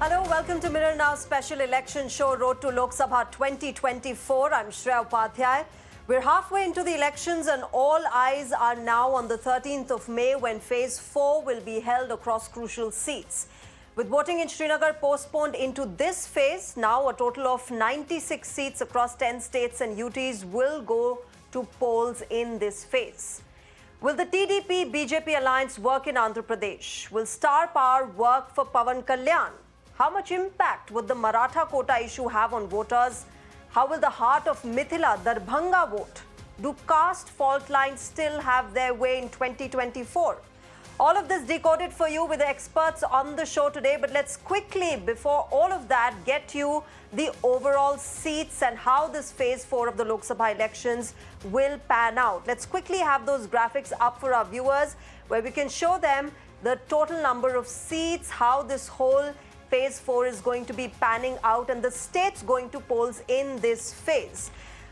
Hello, welcome to Mirror Now special election show Road to Lok Sabha 2024. I'm Shreya Upadhyaya. We're halfway into the elections and all eyes are now on the 13th of May when Phase 4 will be held across crucial seats. With voting in Srinagar postponed into this phase, now a total of 96 seats across 10 states and UTs will go to polls in this phase. Will the TDP-BJP alliance work in Andhra Pradesh? Will star power work for Pawan Kalyan? How much impact would the Maratha quota issue have on voters? How will the heart of Mithila, Darbhanga vote? Do caste fault lines still have their way in 2024? All of this decoded for you with the experts on the show today. But let's quickly, before all of that, get you the overall seats and how this phase 4 of the Lok Sabha elections will pan out. Let's quickly have those graphics up for our viewers where we can show them the total number of seats, how this whole Phase 4 is going to be panning out and the states going to polls in this phase.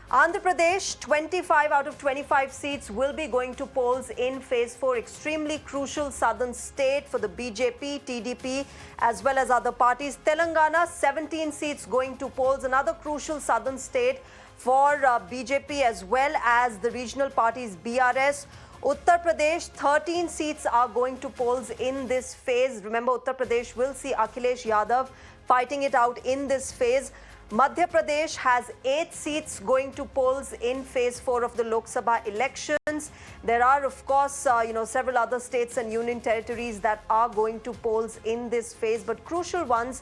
Andhra Pradesh, 25 out of 25 seats will be going to polls in Phase 4. Extremely crucial southern state for the BJP, TDP as well as other parties. Telangana, 17 seats going to polls. Another crucial southern state for BJP as well as the regional parties BRS. Uttar Pradesh, 13 seats are going to polls in this phase. Remember, Uttar Pradesh will see Akhilesh Yadav fighting it out in this phase. Madhya Pradesh has 8 seats going to polls in Phase 4 of the Lok Sabha elections. There are, of course, several other states and union territories that are going to polls in this phase, but crucial ones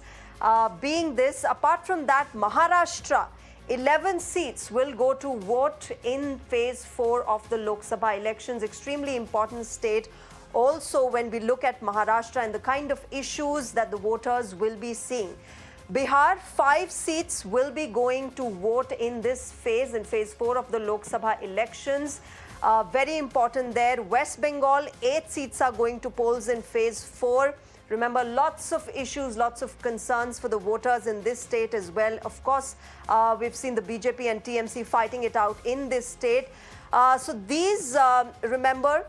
being this. Apart from that, Maharashtra, 11 seats will go to vote in Phase 4 of the Lok Sabha elections. Extremely important state. Also, when we look at Maharashtra and the kind of issues that the voters will be seeing. Bihar, 5 seats will be going to vote in this phase, in Phase 4 of the Lok Sabha elections. Very important there. West Bengal, 8 seats are going to polls in Phase 4. Remember, lots of issues, lots of concerns for the voters in this state as well. Of course, we've seen the BJP and TMC fighting it out in this state. So these, remember,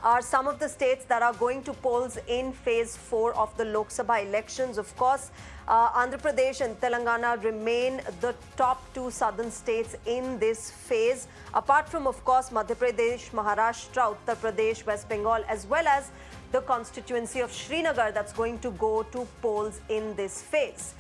are some of the states that are going to polls in Phase 4 of the Lok Sabha elections. Of course, Andhra Pradesh and Telangana remain the top 2 southern states in this phase. Apart from, of course, Madhya Pradesh, Maharashtra, Uttar Pradesh, West Bengal, as well as the constituency of Srinagar that's going to go to polls in this phase.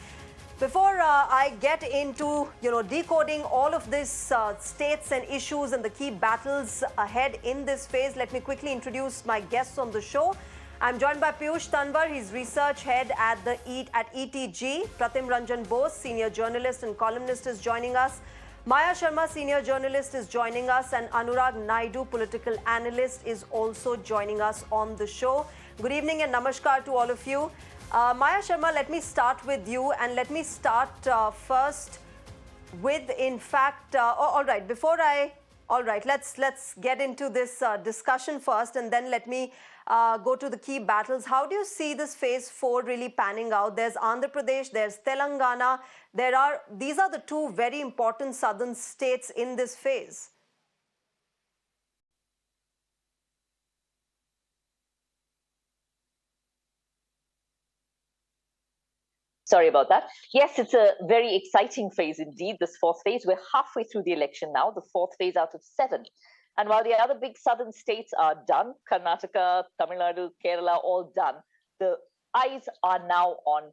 Before I get into, decoding all of these states and issues and the key battles ahead in this phase, let me quickly introduce my guests on the show. I'm joined by Piyush Tanwar, he's research head at ETG. Pratim Ranjan Bose, senior journalist and columnist, is joining us. Maya Sharma, senior journalist, is joining us, and Anurag Naidu, political analyst, is also joining us on the show. Good evening and namaskar to all of you. Maya Sharma, let me start with you, and let me start first with, in fact, all right, let's get into this discussion first, and then let me go to the key battles. How do you see this Phase 4 really panning out? There's Andhra Pradesh, there's Telangana. These are the 2 very important southern states in this phase. Sorry about that. Yes, it's a very exciting phase indeed, this 4th phase. We're halfway through the election now, the 4th phase out of 7. And while the other big southern states are done, Karnataka, Tamil Nadu, Kerala, all done, the eyes are now on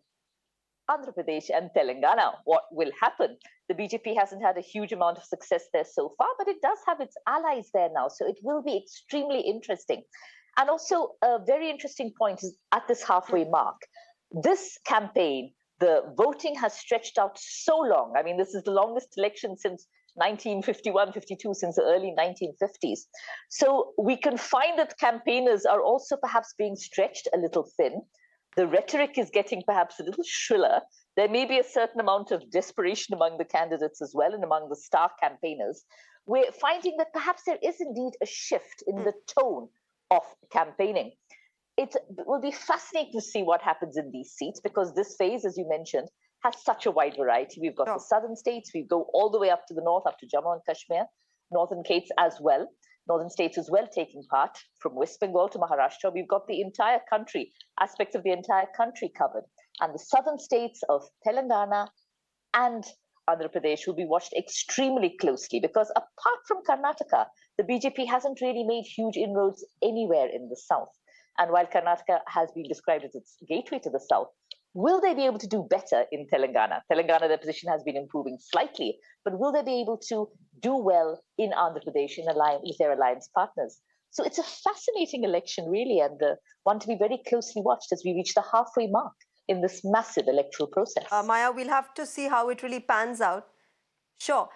Andhra Pradesh and Telangana. What will happen? The BJP hasn't had a huge amount of success there so far, but it does have its allies there now. So it will be extremely interesting. And also a very interesting point is at this halfway mark, this campaign, the voting has stretched out so long. I mean, this is the longest election since 1951, 52, since the early 1950s. So we can find that campaigners are also perhaps being stretched a little thin. The rhetoric is getting perhaps a little shriller. There may be a certain amount of desperation among the candidates as well and among the star campaigners. We're finding that perhaps there is indeed a shift in the tone of campaigning. It will be fascinating to see what happens in these seats because this phase, as you mentioned, has such a wide variety. We've got the southern states, we go all the way up to the north, up to Jammu and Kashmir, northern states as well. northern states as well taking part, from West Bengal to Maharashtra. We've got the entire country, aspects of the entire country covered. And the southern states of Telangana and Andhra Pradesh will be watched extremely closely because apart from Karnataka, the BJP hasn't really made huge inroads anywhere in the south. And while Karnataka has been described as its gateway to the south, will they be able to do better in Telangana? Telangana, their position has been improving slightly, but will they be able to do well in Andhra Pradesh in alliance with their alliance partners? So it's a fascinating election, really, and one to be very closely watched as we reach the halfway mark in this massive electoral process. Maya, we'll have to see how it really pans out. Sure.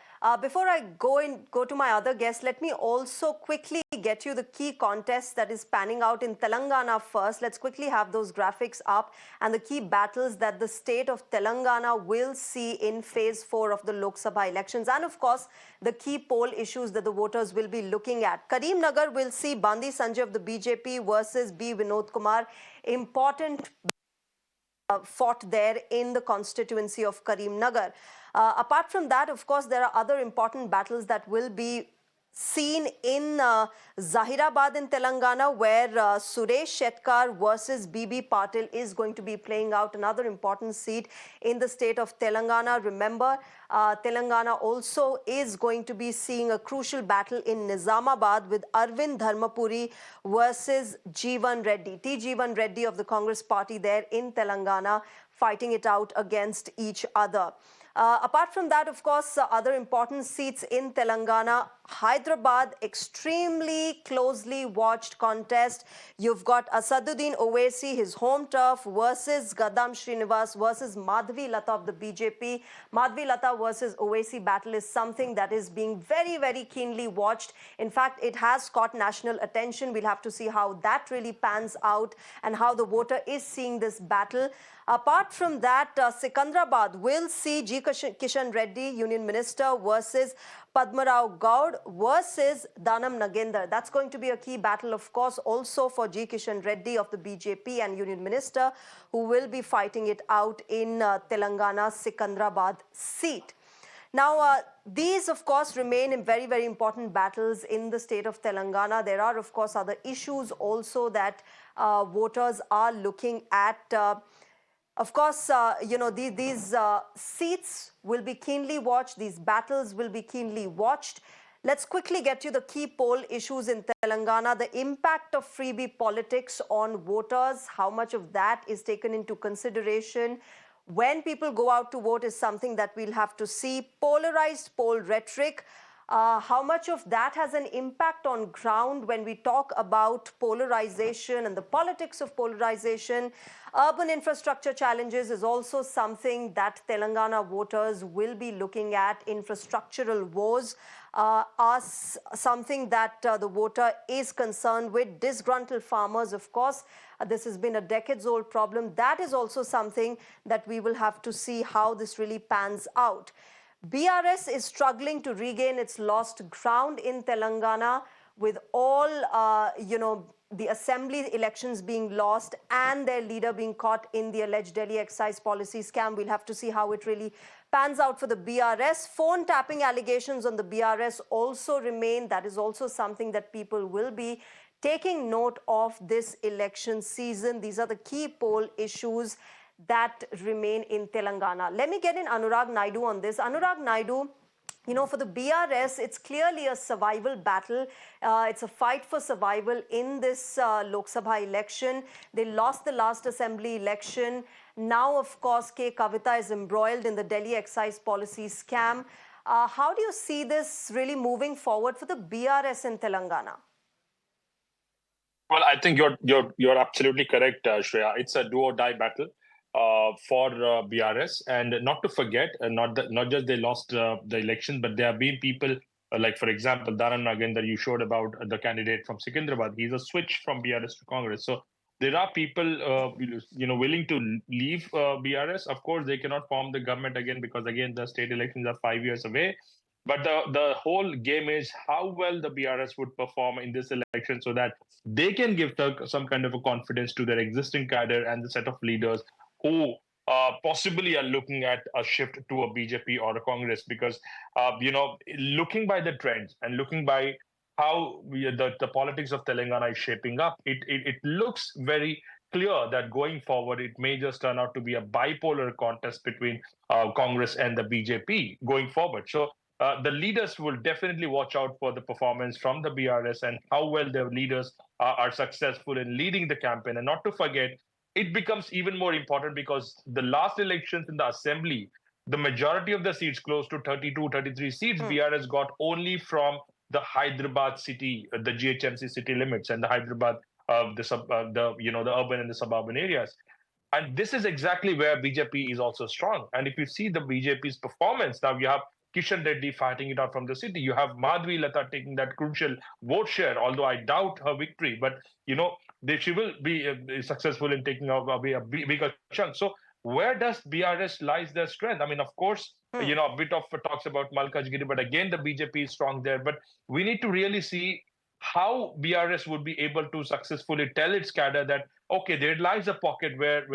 Before I go to my other guest, let me also quickly get you the key contest that is panning out in Telangana first. Let's quickly have those graphics up and the key battles that the state of Telangana will see in phase 4 of the Lok Sabha elections. And of course, the key poll issues that the voters will be looking at. Karimnagar will see Bandi Sanjay of the BJP versus B. Vinod Kumar. Important fought there in the constituency of Karimnagar. Apart from that, of course, there are other important battles that will be seen in Zahirabad in Telangana, where Suresh Shetkar versus BB Patil is going to be playing out, another important seat in the state of Telangana. Remember, Telangana also is going to be seeing a crucial battle in Nizamabad with Arvind Dharmapuri versus Jeevan Reddy. T. Jeevan Reddy of the Congress party there in Telangana fighting it out against each other. Apart from that, of course, other important seats in Telangana, Hyderabad, extremely closely watched contest. You've got Asaduddin Owaisi, his home turf, versus Gadam Srinivas versus Madhavi Lata of the BJP. Madhavi Lata versus Owaisi battle is something that is being very, very keenly watched. In fact, it has caught national attention. We'll have to see how that really pans out and how the voter is seeing this battle. Apart from that, Secunderabad will see G. Kishan Reddy, Union Minister, versus Padmarao Govt versus Danam Nagender. That's going to be a key battle, of course, also for G. Kishan Reddy of the BJP and Union Minister, who will be fighting it out in Telangana Secunderabad seat. Now, these, of course, remain in very, very important battles in the state of Telangana. There are, of course, other issues also that voters are looking at. Of course, these seats will be keenly watched. These battles will be keenly watched. Let's quickly get you the key poll issues in Telangana. The impact of freebie politics on voters, how much of that is taken into consideration when people go out to vote is something that we'll have to see. Polarized poll rhetoric. How much of that has an impact on ground when we talk about polarization and the politics of polarization? Urban infrastructure challenges is also something that Telangana voters will be looking at. Infrastructural woes are something that the voter is concerned with. Disgruntled farmers, of course, this has been a decades-old problem. That is also something that we will have to see how this really pans out. BRS is struggling to regain its lost ground in Telangana with all, the assembly elections being lost and their leader being caught in the alleged Delhi excise policy scam. We'll have to see how it really pans out for the BRS. Phone tapping allegations on the BRS also remain. That is also something that people will be taking note of this election season. These are the key poll issues that remain in Telangana. Let me get in Anurag Naidu on this. Anurag Naidu, for the BRS, it's clearly a survival battle. It's a fight for survival in this Lok Sabha election. They lost the last assembly election. Now, of course, K. Kavita is embroiled in the Delhi excise policy scam. How do you see this really moving forward for the BRS in Telangana? Well, I think you're absolutely correct, Shreya. It's a do or die battle for BRS, and not to forget, not just they lost the election, but there have been people like, for example, Dharan Nagender. You showed about the candidate from Secunderabad. He's a switch from BRS to Congress. So there are people, willing to leave BRS. Of course, they cannot form the government again because again the state elections are 5 years away. But the whole game is how well the BRS would perform in this election so that they can give some kind of a confidence to their existing cadre and the set of leaders who possibly are looking at a shift to a BJP or a Congress. Because, looking by the trends and looking by how the politics of Telangana is shaping up, it looks very clear that going forward, it may just turn out to be a bipolar contest between Congress and the BJP going forward. So the leaders will definitely watch out for the performance from the BRS and how well their leaders are successful in leading the campaign. And not to forget, it becomes even more important because the last elections in the assembly, the majority of the seats, close to 32, 33 seats, BRS got only from the Hyderabad city, the GHMC city limits, and the Hyderabad, the urban and the suburban areas. And this is exactly where BJP is also strong. And if you see the BJP's performance, now you have Kishan Reddy fighting it out from the city. You have Madhvi Lata taking that crucial vote share, although I doubt her victory. But, she will be successful in taking away a bigger chunk. So where does BRS lies their strength? I mean, of course, a bit of talks about Malkajgiri, but again, the BJP is strong there. But we need to really see how BRS would be able to successfully tell its cadre that, okay, there lies a pocket where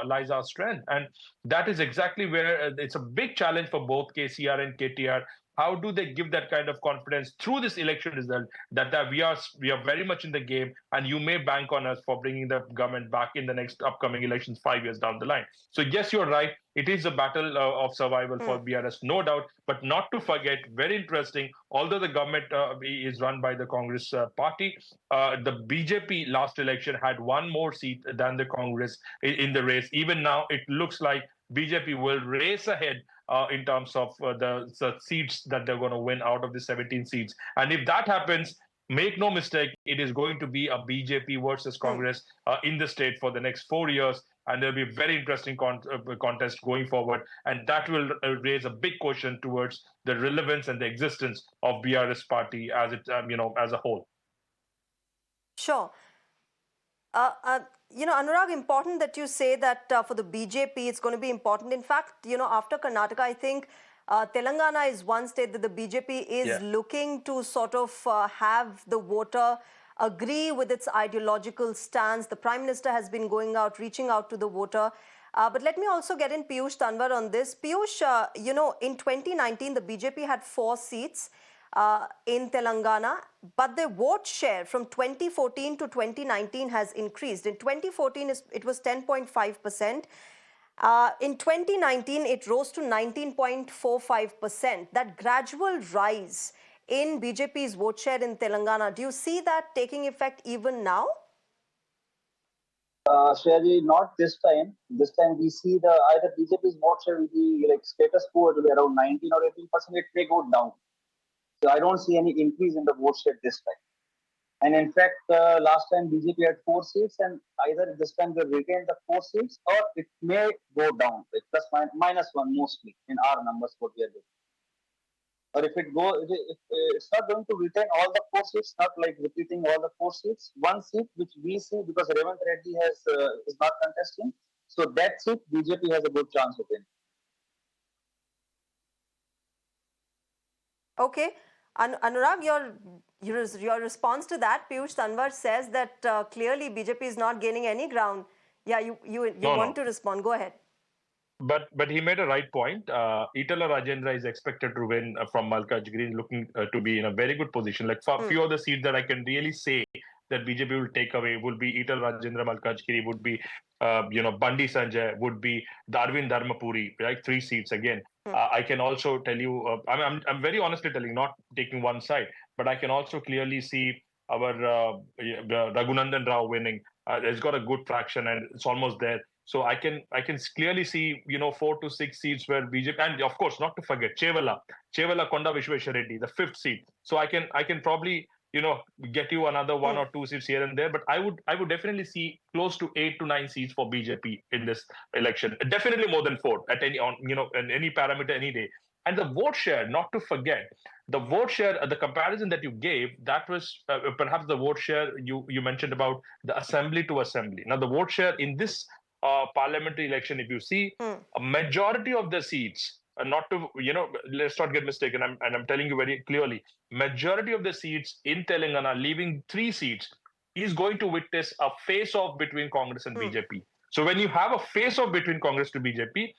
lies our strength. And that is exactly where it's a big challenge for both KCR and KTR. How do they give that kind of confidence through this election result that we are very much in the game, and you may bank on us for bringing the government back in the next upcoming elections 5 years down the line. So yes, you're right. It is a battle of survival for BRS, no doubt. But not to forget, very interesting, although the government is run by the Congress party, the BJP last election had one more seat than the Congress in the race. Even now, it looks like BJP will race ahead in terms of the seats that they're going to win out of the 17 seats. And if that happens, make no mistake, it is going to be a BJP versus Congress in the state for the next 4 years. And there'll be a very interesting contest going forward. And that will raise a big question towards the relevance and the existence of BRS party as it, as a whole. Sure. Anurag, important that you say that for the BJP, it's going to be important. In fact, after Karnataka, I think Telangana is one state that the BJP is looking to sort of have the voter agree with its ideological stance. The Prime Minister has been going out, reaching out to the voter. But let me also get in Piyush Tanwar on this. Piyush, in 2019, the BJP had 4 seats in Telangana, but the vote share from 2014 to 2019 has increased. In 2014, it was 10.5%. In 2019, it rose to 19.45%. That gradual rise in BJP's vote share in Telangana, do you see that taking effect even now? Shreya, not this time. This time we see either BJP's vote share will be like status quo, it will be around 19 or 18%. It may go down. So I don't see any increase in the vote share this time. And in fact, last time BJP had 4 seats, and either this time they retain the 4 seats, or it may go down, like plus minus 1 mostly in our numbers what we are doing. Or if it's not going to retain all the 4 seats, not like repeating all the 4 seats, 1 seat which we see because Revant Reddy is not contesting, so that seat BJP has a good chance of winning. Okay. Anurag, your response to that, Piyush Tanwar says that clearly BJP is not gaining any ground. Yeah, you want to respond. Go ahead. But he made a right point. Itala Rajendra is expected to win from Malkajgiri, looking to be in a very good position. Like for a few of the seats that I can really say that BJP will take away would be Itala Rajendra Malkajgiri, would be Bandi Sanjay, would be Darwin Dharmapuri, right? 3 seats again. I can also tell you, I'm very honestly telling, not taking one side, but I can also clearly see our Raghunandan Rao winning. It's got a good traction and it's almost there. So I can clearly see 4 to 6 seats where BJP, and of course not to forget Chevala Konda Vishweshwar Reddy, the 5th seat. So I can probably get you another 1 or 2 seats here and there, but I would definitely see close to 8 to 9 seats for BJP in this election. Definitely more than 4 at any in any parameter any day. And the vote share, not to forget, the vote share, the comparison that you gave, that was perhaps the vote share you mentioned about the assembly to assembly. Now the vote share in this parliamentary election, if you see, a majority of the seats, not to, let's not get mistaken, I'm telling you very clearly, majority of the seats in Telangana, leaving 3 seats, is going to witness a face-off between Congress and BJP. So when you have a face-off between Congress to BJP,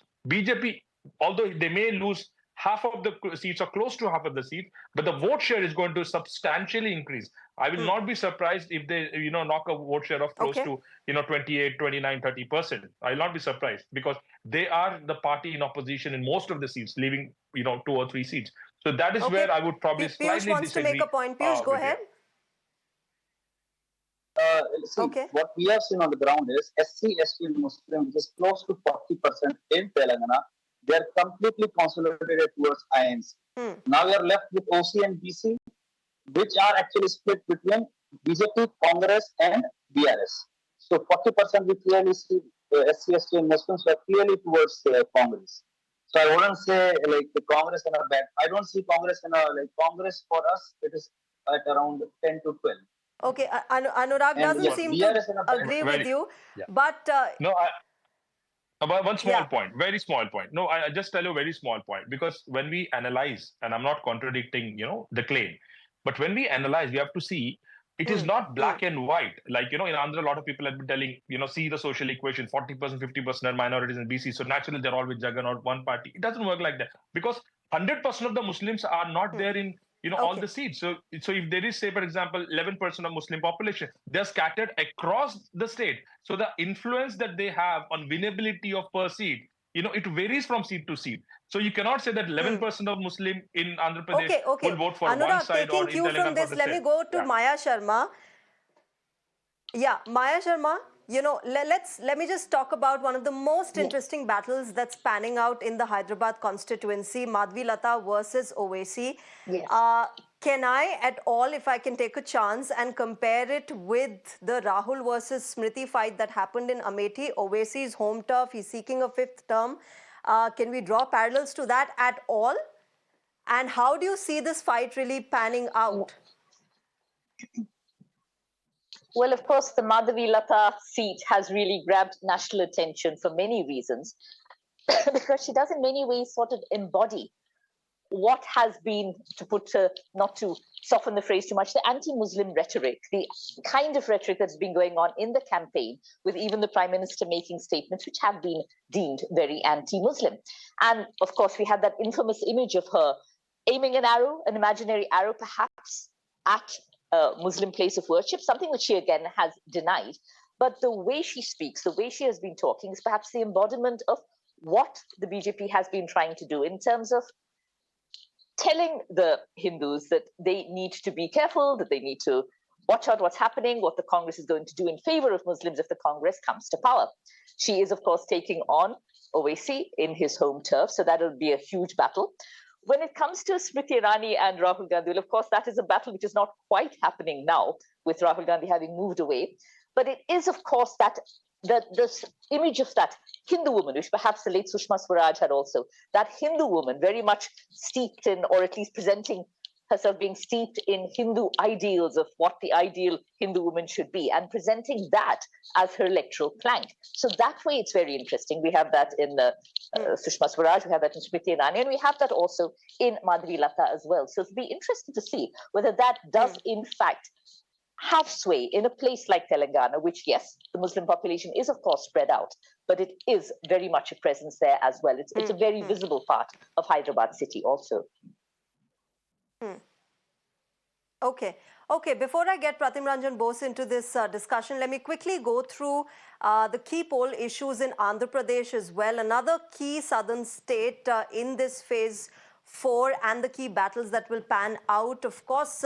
although they may lose half of the seats or close to half of the seats, but the vote share is going to substantially increase. I will not be surprised if they, knock a vote share of close to, 28, 29, 30%. I will not be surprised because they are the party in opposition in most of the seats, leaving, 2 or 3 seats. So that is where I would probably Piyush slightly wants to disagree. make a point. Piyush, go ahead. See, what we have seen on the ground is SC/ST Muslim, which is close to 40% in Telangana. They are completely consolidated towards INC. Now we are left with OC and BC, which are actually split between BJP, Congress, and BRS. So 40% we clearly see SC/ST Muslims are clearly towards Congress. So I wouldn't say like the Congress in a bad. I don't see Congress in a Congress for us. It is at around 10 to 12. Okay, Anurag doesn't seem to agree with you, but one small point, very small point. No, I just tell you a very small point, because when we analyze, and I'm not contradicting, the claim, but when we analyze, we have to see it is not black and white. Like, in Andhra, a lot of people have been telling, see the social equation, 40%, 50% are minorities in BC. So naturally, they're all with Jagan or one party. It doesn't work like that, because 100% of the Muslims are not there in all the seats. So if there is, say, for example, 11% of Muslim population, they're scattered across the state. So the influence that they have on winnability of per seat, it varies from seat to seat. So you cannot say that 11% of Muslim in Andhra Pradesh will vote for Anurag, one side or in taking cue Telangana from this, for the let me go to Maya Sharma. Yeah, Maya Sharma, let me just talk about one of the most interesting battles that's panning out in the Hyderabad constituency, Madhvi Lata versus Owaisi. Yes. Can I at all, if I can take a chance and compare it with the Rahul versus Smriti fight that happened in Amethi, Owaisi's home turf, he's seeking a 5th term. Can we draw parallels to that at all? And how do you see this fight really panning out? Well, of course, the Madhavi Lata seat has really grabbed national attention for many reasons, because she does in many ways sort of embody what has been, not to soften the phrase too much, the anti-Muslim rhetoric, the kind of rhetoric that's been going on in the campaign, with even the Prime Minister making statements which have been deemed very anti-Muslim. And of course, we had that infamous image of her aiming an imaginary arrow perhaps, at a Muslim place of worship, something which she again has denied. But the way she speaks, the way she has been talking, is perhaps the embodiment of what the BJP has been trying to do in terms of telling the Hindus that they need to be careful, that they need to watch out what's happening, what the Congress is going to do in favor of Muslims if the Congress comes to power. She is, of course, taking on Owaisi in his home turf, so that will be a huge battle. When it comes to Smriti Irani and Rahul Gandhi, well, of course, that is a battle which is not quite happening now, with Rahul Gandhi having moved away. But it is, of course, that this image of that Hindu woman, which perhaps the late Sushma Swaraj had also, that Hindu woman very much steeped in, or at least presenting herself being steeped in Hindu ideals of what the ideal Hindu woman should be, and presenting that as her electoral plank. So that way it's very interesting. We have that in Sushma Swaraj, we have that in Smriti Irani, and we have that also in Madhvi Lata as well. So it'll be interesting to see whether that does in fact have sway in a place like Telangana, which, yes, the Muslim population is, of course, spread out, but it is very much a presence there as well. It's a very visible part of Hyderabad city also. Okay, before I get Pratim Ranjan Bose into this discussion, let me quickly go through the key poll issues in Andhra Pradesh as well. Another key southern state in this phase 4, and the key battles that will pan out. Of course,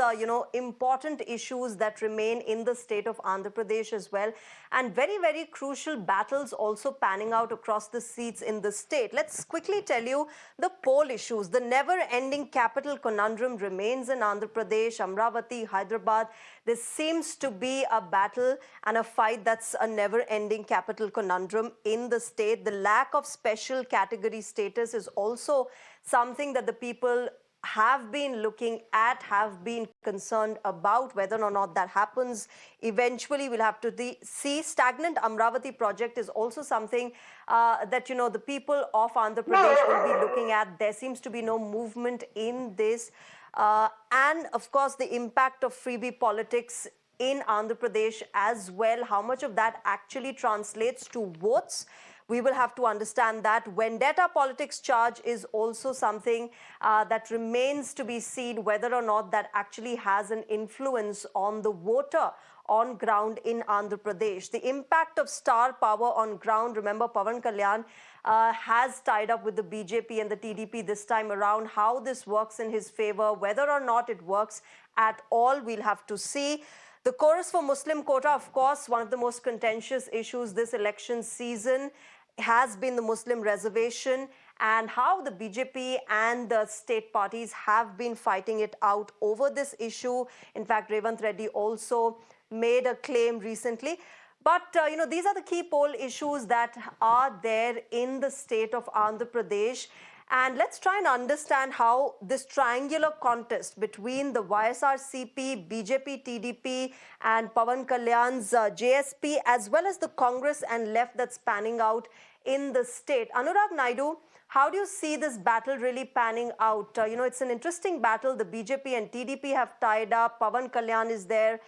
important issues that remain in the state of Andhra Pradesh as well, and very, very crucial battles also panning out across the seats in the state. Let's quickly tell you the poll issues. The never-ending capital conundrum remains in Andhra Pradesh, Amravati, Hyderabad. There seems to be a battle and a fight that's a never-ending capital conundrum in the state. The lack of special category status is also something that the people have been looking at, have been concerned about. Whether or not that happens eventually, we'll have to see. Stagnant Amravati project is also something that, the people of Andhra Pradesh will be looking at. There seems to be no movement in this. And of course, the impact of freebie politics in Andhra Pradesh as well. How much of that actually translates to votes? We will have to understand that. Vendetta politics charge is also something that remains to be seen, whether or not that actually has an influence on the voter on ground in Andhra Pradesh. The impact of star power on ground, remember Pawan Kalyan has tied up with the BJP and the TDP this time around. How this works in his favor, whether or not it works at all, we'll have to see. The chorus for Muslim quota, of course, one of the most contentious issues this election season has been the Muslim reservation, and how the BJP and the state parties have been fighting it out over this issue. In fact, Revanth Reddy also made a claim recently. But, these are the key poll issues that are there in the state of Andhra Pradesh. And let's try and understand how this triangular contest between the YSRCP, BJP, TDP, and Pawan Kalyan's JSP, as well as the Congress and left that's panning out in the state. Anurag Naidu, how do you see this battle really panning out? It's an interesting battle. The BJP and TDP have tied up. Pawan Kalyan is there.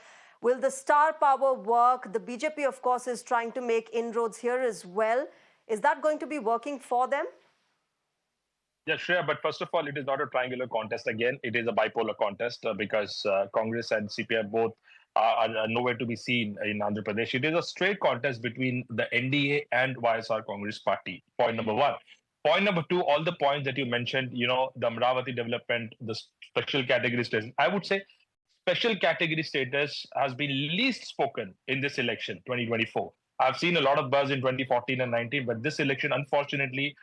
Will the star power work? The BJP, of course, is trying to make inroads here as well. Is that going to be working for them? Yeah, sure. But first of all, it is not a triangular contest. Again, it is a bipolar contest because Congress and CPI both are nowhere to be seen in Andhra Pradesh. It is a straight contest between the NDA and YSR Congress party. Point number one. Point number two, all the points that you mentioned, the Amravati development, the special category status. I would say special category status has been least spoken in this election, 2024. I've seen a lot of buzz in 2014 and 19, but this election, unfortunately,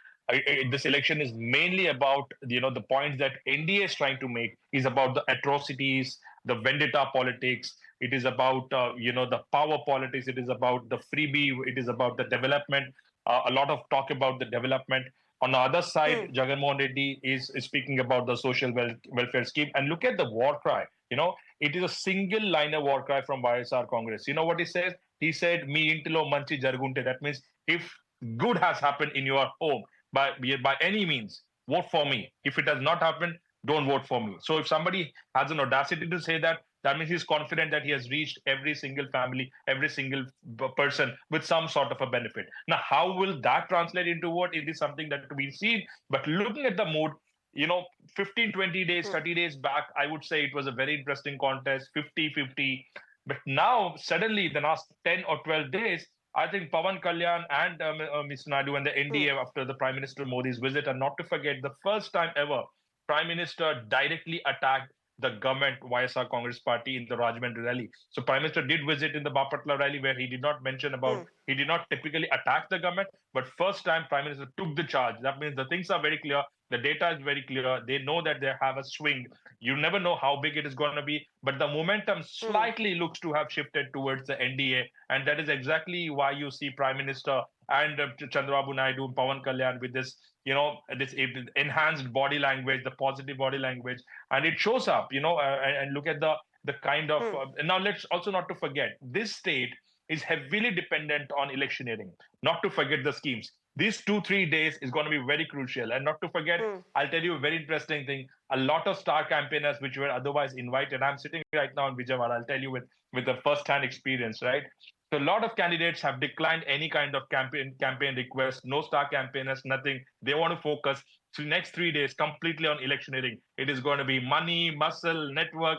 this election is mainly about the points that NDA is trying to make is about the atrocities, the vendetta politics. It is about the power politics. It is about the freebie. It is about the development. A lot of talk about the development. On the other side, Jagan Mohan Reddy is speaking about the social welfare scheme. And look at the war cry. It is a single liner war cry from YSR Congress. You know what he says? He said, "Me intilo manchi jargunte." That means if good has happened in your home, by any means, vote for me. If it has not happened, don't vote for me. So if somebody has an audacity to say that, that means he's confident that he has reached every single family, every single person with some sort of a benefit. Now, how will that translate into vote? It is something that to be seen. But looking at the mood, 15, 20 days, 30 days back, I would say it was a very interesting contest, 50-50. But now, suddenly, the last 10 or 12 days, I think Pawan Kalyan and Mr. Naidu and the NDA after the Prime Minister Modi's visit, and not to forget, the first time ever, Prime Minister directly attacked the government YSR Congress party in the Rajahmundry rally. So Prime Minister did visit in the Bapatla rally where he did not mention about, he did not typically attack the government, but first time Prime Minister took the charge. That means the things are very clear. The data is very clear. They know that they have a swing. You never know how big it is going to be, but the momentum slightly looks to have shifted towards the NDA. And that is exactly why you see Prime Minister and Chandrababu Naidu, Pawan Kalyan with this, this enhanced body language, the positive body language. And it shows up, and look at the kind of, now let's also not to forget, this state is heavily dependent on electioneering, not to forget the schemes. These 2-3 days is going to be very crucial. And not to forget, I'll tell you a very interesting thing. A lot of star campaigners which were otherwise invited. I'm sitting right now in Vijayawada. I'll tell you with the first-hand experience, right? So a lot of candidates have declined any kind of campaign request. No star campaigners, nothing. They want to focus the next 3 days completely on electioneering. It is going to be money, muscle, network,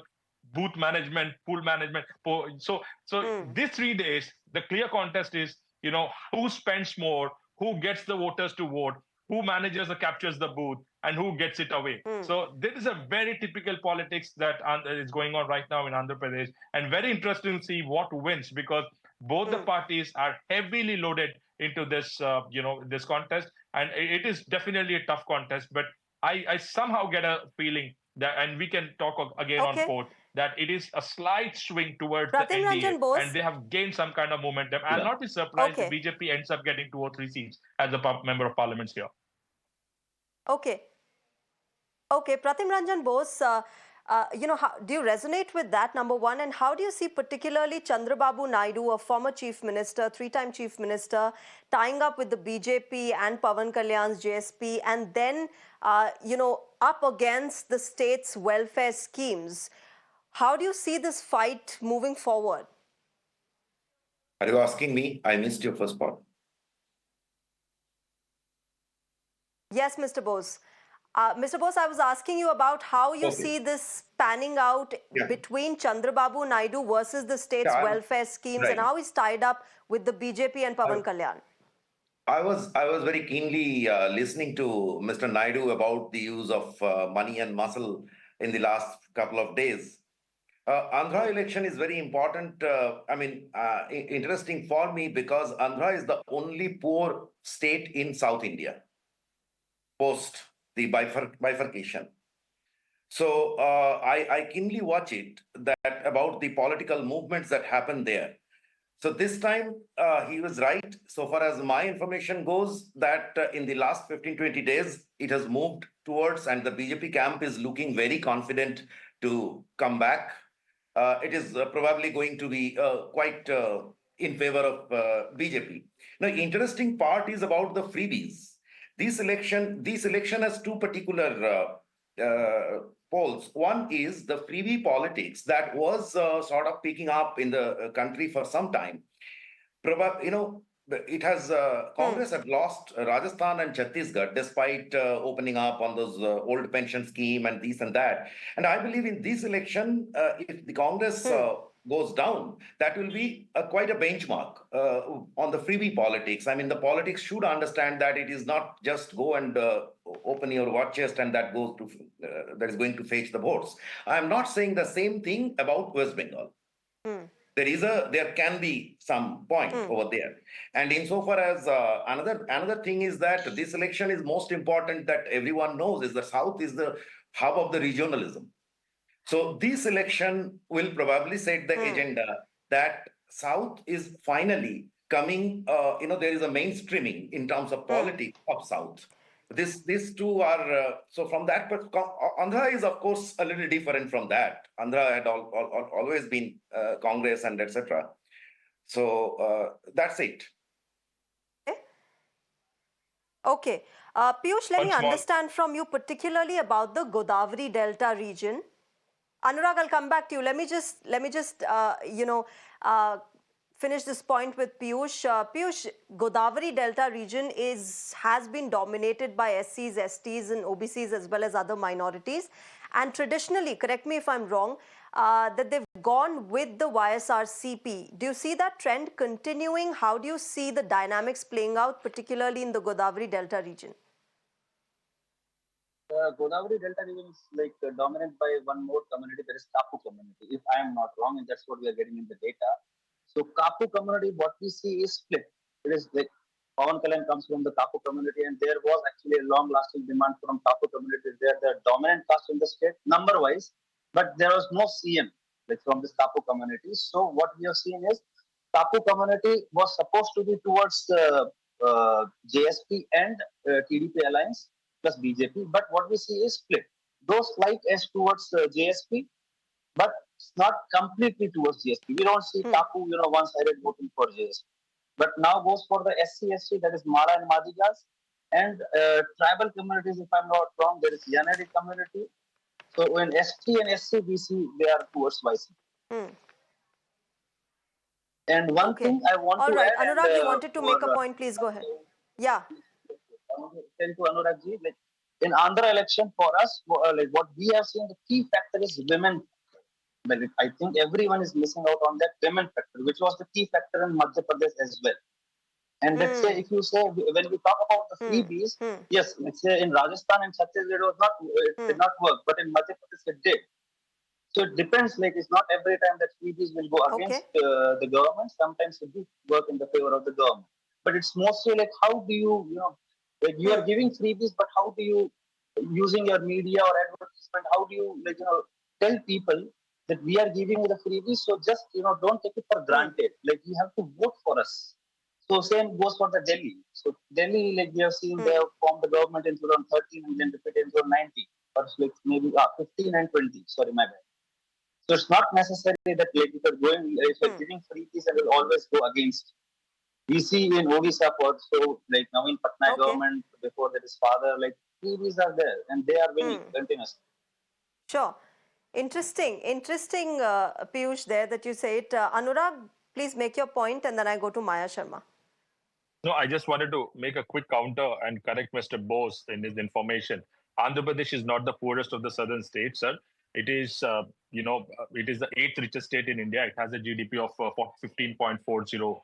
booth management, pool management. So these 3 days, the clear contest is, who spends more, who gets the voters to vote, who manages or captures the booth, and who gets it away. So this is a very typical politics that is going on right now in Andhra Pradesh, and very interesting to see what wins, because both the parties are heavily loaded into this, this contest, and it is definitely a tough contest. But I somehow get a feeling that, and we can talk again on fourth, that it is a slight swing towards Pratim, the NDA, Ranjan, Bose, and they have gained some kind of momentum. I'll not be surprised if BJP ends up getting 2 or 3 seats as a member of parliament here. Okay, Pratim Ranjan Bose, do you resonate with that, number one? And how do you see particularly Chandrababu Naidu, a former chief minister, 3-time chief minister, tying up with the BJP and Pawan Kalyan's JSP, and then, up against the state's welfare schemes? How do you see this fight moving forward? Are you asking me? I missed your first part. Yes, Mr. Bose. Mr. Bose, I was asking you about how you Okay. see this panning out Yeah. between Chandrababu Naidu versus the state's Yeah, welfare schemes and right. how he's tied up with the BJP and Pavan Kalyan. I was very keenly listening to Mr. Naidu about the use of money and muscle in the last couple of days. Andhra election is very important. Interesting for me because Andhra is the only poor state in South India post the bifurcation. So I keenly watch it that about the political movements that happen there. So this time he was right. So far as my information goes, that in the last 15, 20 days, it has moved towards, and the BJP camp is looking very confident to come back. It is probably going to be quite in favor of BJP. Now, interesting part is about the freebies. This election has two particular polls. One is the freebie politics that was sort of picking up in the country for some time. It has Congress had lost Rajasthan and Chhattisgarh despite opening up on those old pension scheme and this and that. And I believe in this election, if the Congress goes down, that will be quite a benchmark on the freebie politics. I mean, the politics should understand that it is not just go and open your war chest and that goes to that is going to fetch the votes. I am not saying the same thing about West Bengal. There can be some point over there. And insofar as another thing is that this election is most important, that everyone knows, is the South is the hub of the regionalism. So this election will probably set the agenda that South is finally coming, there is a mainstreaming in terms of politics of South. These two are, so from that perspective, Andhra is of course a little different from that. Andhra had always been Congress and etc. So that's it. Okay. Piyush, let me understand from you particularly about the Godavari Delta region. Anurag, I'll come back to you. Let me just finish this point with Piyush. Piyush, Godavari Delta region has been dominated by SCs, STs and OBCs as well as other minorities. And traditionally, correct me if I'm wrong, that they've gone with the YSRCP. Do you see that trend continuing? How do you see the dynamics playing out, particularly in the Godavari Delta region? Godavari Delta region is dominated by one more community, that is Kapu community, if I am not wrong, and that's what we are getting in the data. So Kapu community, what we see is split. It is like Pawan Kalyan comes from the Kapu community, and there was actually a long-lasting demand from Kapu community. They are the dominant caste in the state, number-wise, but there was no CM from this Kapu community. So what we have seen is Kapu community was supposed to be towards JSP and TDP alliance plus BJP, but what we see is split. Those slight S towards JSP, but it's not completely towards JSP. We don't see Kapu, one-sided voting for JSP. But now goes for the SC, that is Mara and Madigas, and tribal communities, if I'm not wrong, there is Yanadi community. So in ST and SC, we see they are towards YC. And one thing I want to add... Anurag, you wanted to make a point, please go ahead. Yeah. Thank you, Anurag ji. In Andhra election, for us, what we have seen, the key factor is women. Well, I think everyone is missing out on that women factor, which was the key factor in Madhya Pradesh as well. And let's say, if you say, when we talk about the freebies, yes, let's say in Rajasthan and Chhattisgarh it did not work, but in Madhya Pradesh it did. So it depends, it's not every time that freebies will go against the government. Sometimes it will work in the favor of the government. But it's mostly how do you, you are giving freebies, but how do you, using your media or advertisement, how do you, tell people that we are giving you the freebies, so just, don't take it for granted. You have to vote for us. So same goes for the Delhi. So Delhi, we have seen they have formed the government in 2013 and then repeated in 2019, or maybe 15 and 20. Sorry, my bad. So it's not necessary that if you're giving freebies, it will always go against. We see in Odisha also, Naveen Patnaik government, before that his father, freebies are there and they are winning continuously. Sure. Interesting, Piyush, there that you say it. Anurag, please make your point and then I go to Maya Sharma. No, I just wanted to make a quick counter and correct Mr. Bose in his information. Andhra Pradesh is not the poorest of the southern states, sir. It is, it is the eighth richest state in India. It has a GDP of 15.40,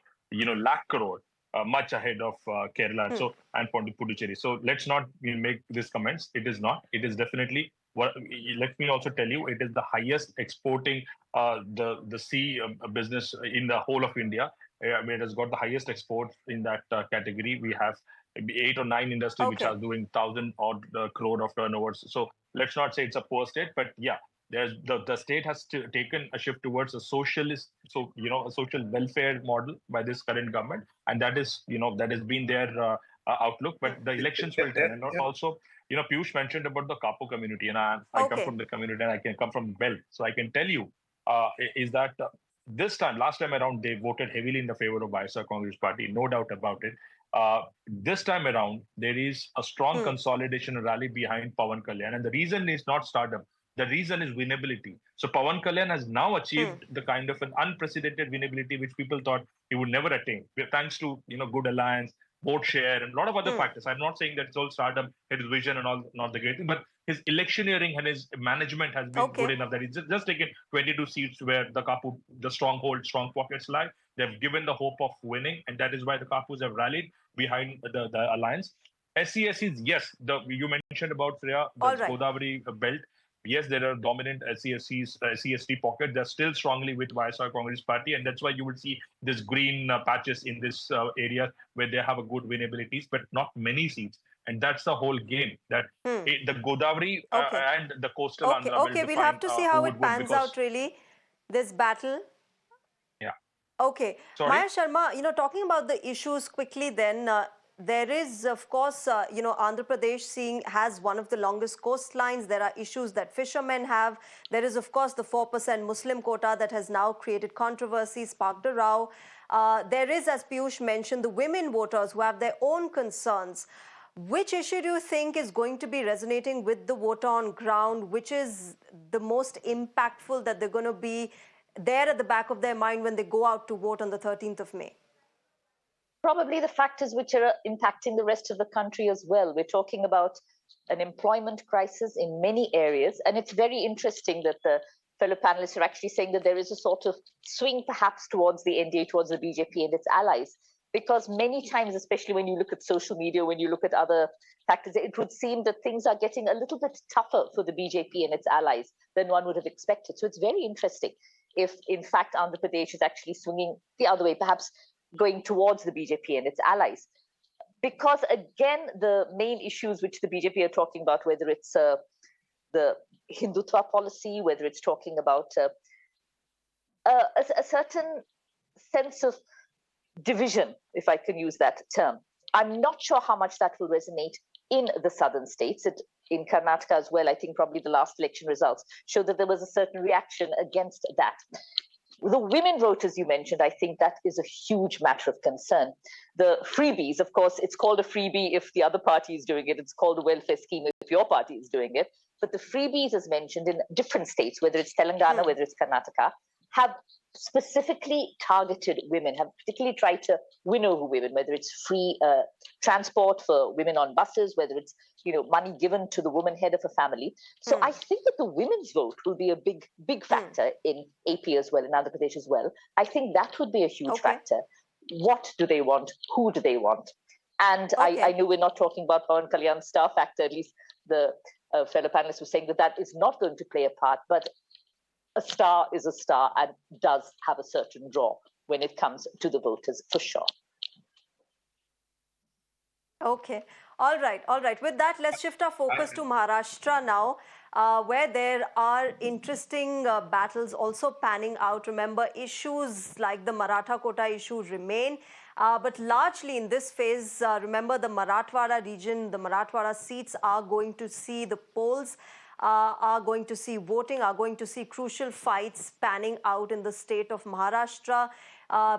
lakh crore, much ahead of Kerala and Puducherry. So let's not make these comments. It is not. It is definitely. Let me also tell you, it is the highest exporting the sea business in the whole of India. I mean, it has got the highest exports in that category. We have 8 or 9 industries which are doing 1,000 odd crore of turnovers. So let's not say it's a poor state, but yeah, there's the state has taken a shift towards a socialist, a social welfare model by this current government, and that is, that has been their outlook. But the elections will tell, and also, Piyush mentioned about the Kapu community, and I come from the community, and I can come from Belt, so I can tell you is that. Last time around, they voted heavily in the favor of YSR Congress Party, no doubt about it. This time around, there is a strong consolidation and rally behind Pawan Kalyan. And the reason is not stardom. The reason is winnability. So Pawan Kalyan has now achieved the kind of an unprecedented winnability which people thought he would never attain. Thanks to, good alliance, vote share, and a lot of other factors. I'm not saying that it's all stardom, his vision and all, not the great thing, but his electioneering and his management has been good enough that he's just taken 22 seats where the strong pockets lie. They've given the hope of winning, and that is why the Kapus have rallied behind the alliance. SCSCs, yes, you mentioned about Shreya, the Godavari belt. Yes, there are dominant SCSCs, SCST pockets. They're still strongly with YSR Congress Party, and that's why you will see this green patches in this area where they have a good winnabilities, but not many seats. And that's the whole game. That the Godavari and the coastal Andhra will define we'll have to see how it pans because, out, really, this battle. Yeah. Okay. Sorry? Maya Sharma, talking about the issues quickly then, there is, of course, Andhra Pradesh has one of the longest coastlines. There are issues that fishermen have. There is, of course, the 4% Muslim quota that has now created controversy, sparked a row. There is, as Piyush mentioned, the women voters who have their own concerns. Which issue do you think is going to be resonating with the voter on ground? Which is the most impactful that they're going to be there at the back of their mind when they go out to vote on the 13th of May? Probably the factors which are impacting the rest of the country as well. We're talking about an employment crisis in many areas. And it's very interesting that the fellow panelists are actually saying that there is a sort of swing perhaps towards the NDA, towards the BJP and its allies. Because many times, especially when you look at social media, when you look at other factors, it would seem that things are getting a little bit tougher for the BJP and its allies than one would have expected. So it's very interesting if, in fact, Andhra Pradesh is actually swinging the other way, perhaps going towards the BJP and its allies. Because, again, the main issues which the BJP are talking about, whether it's the Hindutva policy, whether it's talking about a certain sense of division, if I can use that term. I'm not sure how much that will resonate in the southern states. In Karnataka as well, I think probably the last election results showed that there was a certain reaction against that. The women voters you mentioned, I think that is a huge matter of concern. The freebies, of course, it's called a freebie if the other party is doing it. It's called a welfare scheme if your party is doing it. But the freebies, as mentioned, in different states, whether it's Telangana, whether it's Karnataka, have specifically targeted women, have particularly tried to win over women, whether it's free transport for women on buses, whether it's money given to the woman head of a family. So I think that the women's vote will be a big factor in AP as well, in Andhra Pradesh as well. I think that would be a huge factor. What do they want? Who do they want? And I know we're not talking about Pawan Kalyan's star factor, at least the fellow panelists were saying that is not going to play a part, but a star is a star and does have a certain draw when it comes to the voters, for sure. Okay. All right. With that, let's shift our focus to Maharashtra now, where there are interesting battles also panning out. Remember, issues like the Maratha quota issue remain. But largely in this phase, remember the Marathwada region, the Marathwada seats are going to see the polls, are going to see voting, are going to see crucial fights panning out in the state of Maharashtra.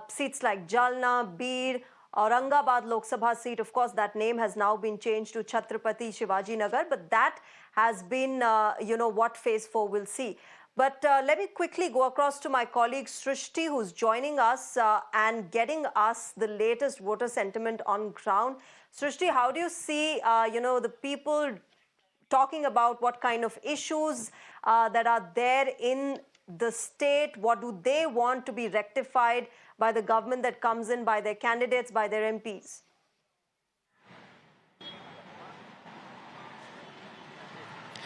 Seats like Jalna, Bir, Aurangabad Lok Sabha seat. Of course, that name has now been changed to Chhatrapati Shivaji Nagar, but that has been, what phase 4 will see. But let me quickly go across to my colleague Srishti, who's joining us and getting us the latest voter sentiment on ground. Srishti, how do you see, the people talking about what kind of issues that are there in the state? What do they want to be rectified by the government that comes in, by their candidates, by their MPs?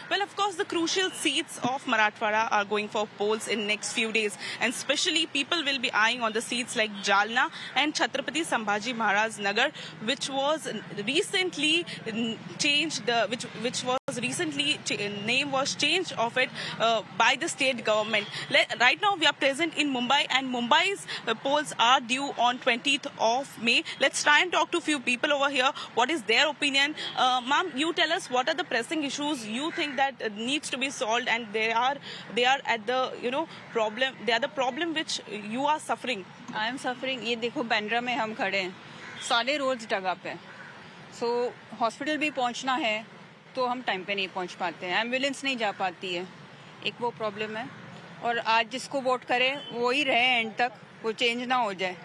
Well, of course, the crucial seats of Marathwada are going for polls in next few days, and especially people will be eyeing on the seats like Jalna and Chhatrapati Sambhaji Maharaj Nagar, which was recently changed, which was recently name was changed of it by the state government. Right now, we are present in Mumbai, and Mumbai's polls are due on 20th of May. Let's try and talk to a few people over here. What is their opinion? Ma'am, you tell us what are the pressing issues you think that needs to be solved, and they are at the problem. They are the problem which you are suffering. I am suffering. ये देखो बैंड्रा में हम खड़े हैं, सारे roads जगह पे, सो hospital भी पहुंचना है तो हम टाइम पे नहीं पहुंच पाते हैं, एम्बुलेंस नहीं जा पाती है, एक वो प्रॉब्लम है। और आज जिसको वोट करें वो ही रहे एंड तक, वो चेंज ना हो जाए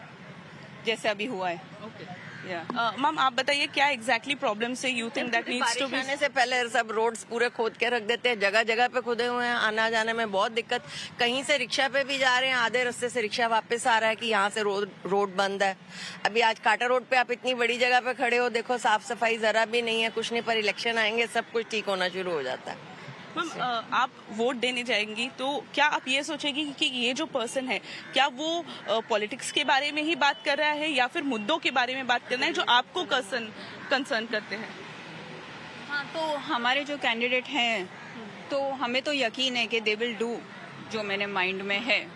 जैसे अभी हुआ है। मैम, आप बताइए क्या एग्जैक्टली प्रॉब्लम से you think that needs to be? आने से पहले सब रोड्स पूरे खोद के रख देते हैं, जगह जगह पे खुदे हुए हैं, आना जाने में बहुत दिक्कत। कहीं से रिक्शा पे भी जा रहे हैं, आधे रास्ते से रिक्शा वापस आ रहा है कि यहाँ से रोड बंद है। अभी आज काटा रोड पे आप इतनी बड़ी जगह पे खड़े हो, देखो साफ सफाई जरा भी नहीं है, कुछ नहीं, पर इलेक्शन आएंगे सब कुछ ठीक होना शुरू हो जाता है। मैम, आप वोट देने जाएंगी तो क्या आप ये सोचेगी कि ये जो पर्सन है क्या वो पॉलिटिक्स के बारे में ही बात कर रहा है या फिर मुद्दों के बारे में बात करना है जो आपको कंसर्न करते हैं? हाँ, तो हमारे जो कैंडिडेट हैं तो हमें तो यकीन है कि दे विल डू जो मेरे माइंड में है।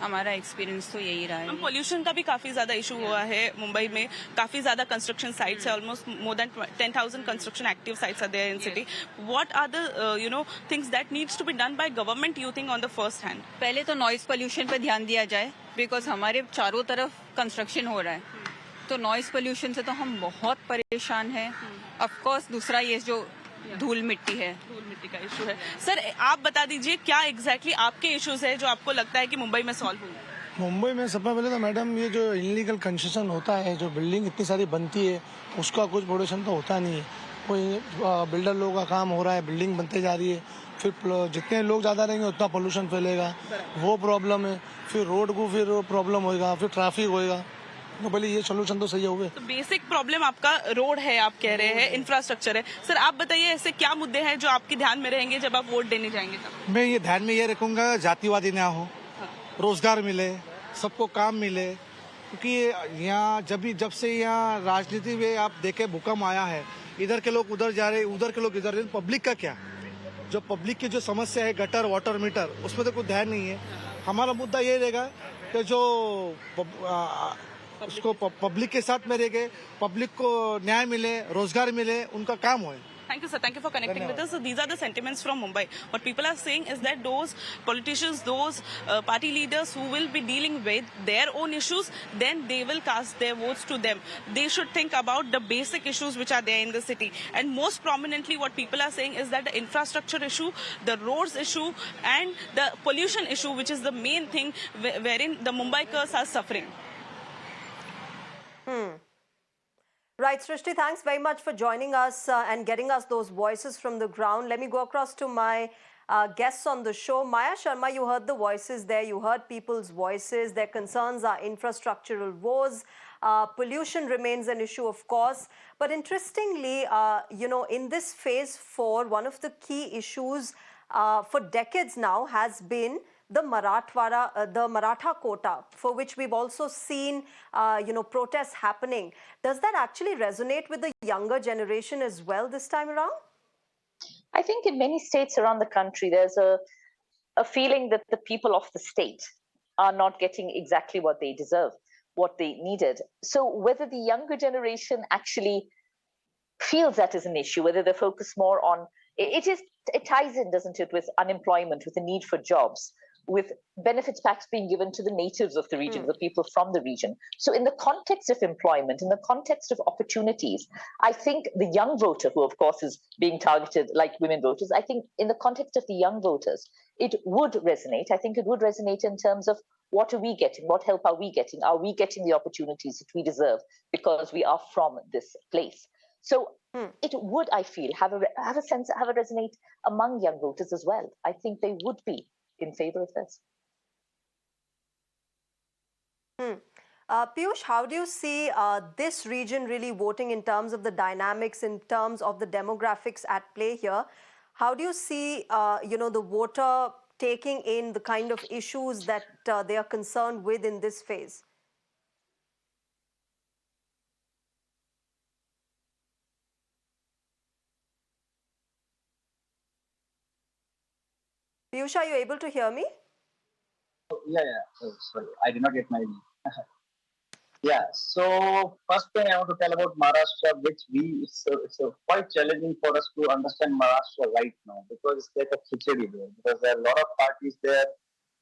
हमारा एक्सपीरियंस तो यही रहा है। पोल्यूशन का भी काफी ज्यादा इशू हुआ है मुंबई में, काफी ज्यादा कंस्ट्रक्शन साइट्स है, almost more than 10,000 construction active sites are there in city. What are the things that needs to be done by government you think on the first hand? पहले तो नॉइज पोल्यूशन पे ध्यान दिया जाए, because हमारे चारों तरफ कंस्ट्रक्शन हो रहा है, तो नॉइज पोल्यूशन से तो हम बहुत परेशान हैं। ऑफकोर्स दूसरा ये जो धूल मिट्टी का इशू है। सर, आप बता दीजिए क्या एग्जैक्टली आपके इश्यूज है जो आपको लगता है कि मुंबई में सॉल्व होंगे? मुंबई में सबसे पहले तो मैडम ये जो इलीगल कंस्ट्रक्शन होता है, जो बिल्डिंग इतनी सारी बनती है, उसका कुछ प्रोडक्शन तो होता नहीं है। कोई बिल्डर लोगों का काम हो रहा है, बिल्डिंग बनते जा रही है, फिर जितने लोग ज़्यादा रहेंगे उतना पोल्यूशन फैलेगा, वो प्रॉब्लम है। फिर रोड को फिर प्रॉब्लम होएगा, फिर ट्रैफिक होएगा। तो पहले ये सोल्यूशन तो सही हो गए। तो बेसिक प्रॉब्लम आपका रोड है, आप कह रहे हैं, इंफ्रास्ट्रक्चर है। सर, आप बताइए ऐसे क्या मुद्दे हैं जो आपके ध्यान में रहेंगे जब आप वोट देने जाएंगे तब? मैं ये ध्यान में ये रखूंगा, जातिवादी ना हो, रोजगार मिले, सबको काम मिले, क्योंकि यहाँ जब से यहाँ राजनीति में आप देखे भूकंप आया है, इधर के लोग उधर जा रहे, उधर के लोग इधर। पब्लिक का क्या, जो पब्लिक की जो समस्या है, गटर वाटर मीटर, उसमें तो कोई ध्यान नहीं है। हमारा मुद्दा ये रहेगा कि जो उसको पब्लिक के साथ में रह गए, पब्लिक को न्याय मिले, रोजगार मिले, उनका काम होए। Thank you, sir. Thank you for connecting with us. So these are the sentiments from Mumbai. What people are saying is that those politicians, those party leaders who will be dealing with their own issues, then they will cast their votes to them. They should think about the basic issues which are there in the city. And most prominently, what people are saying is that the infrastructure issue, the roads issue, and the pollution issue, which is the main thing wherein the Mumbaikars are suffering. Right, Srishti, thanks very much for joining us and getting us those voices from the ground. Let me go across to my guests on the show. Maya Sharma, you heard the voices there. You heard people's voices. Their concerns are infrastructural woes. Pollution remains an issue, of course. But interestingly, in this phase 4, one of the key issues for decades now has been the Maratha quota, for which we've also seen, protests happening. Does that actually resonate with the younger generation as well this time around? I think in many states around the country, there's a feeling that the people of the state are not getting exactly what they deserve, what they needed. So whether the younger generation actually feels that is an issue, whether they focus more on, it ties in, doesn't it, with unemployment, with the need for jobs. with benefits packs being given to the natives of the region, the people from the region. So in the context of employment, in the context of opportunities, I think the young voter, who of course is being targeted like women voters, I think in the context of the young voters, it would resonate. I think it would resonate in terms of what are we getting? What help are we getting? Are we getting the opportunities that we deserve because we are from this place? So it would, I feel, have a resonate among young voters as well. I think they would be in favor of this. Piyush, how do you see this region really voting in terms of the dynamics, in terms of the demographics at play here? How do you see, the voter taking in the kind of issues that they are concerned with in this phase? Piyush, are you able to hear me? Yeah. Oh, sorry, I did not get my name. Yeah. So first thing I want to tell about Maharashtra, it's quite challenging for us to understand Maharashtra right now because it's like a khichdi there. Because there are a lot of parties there,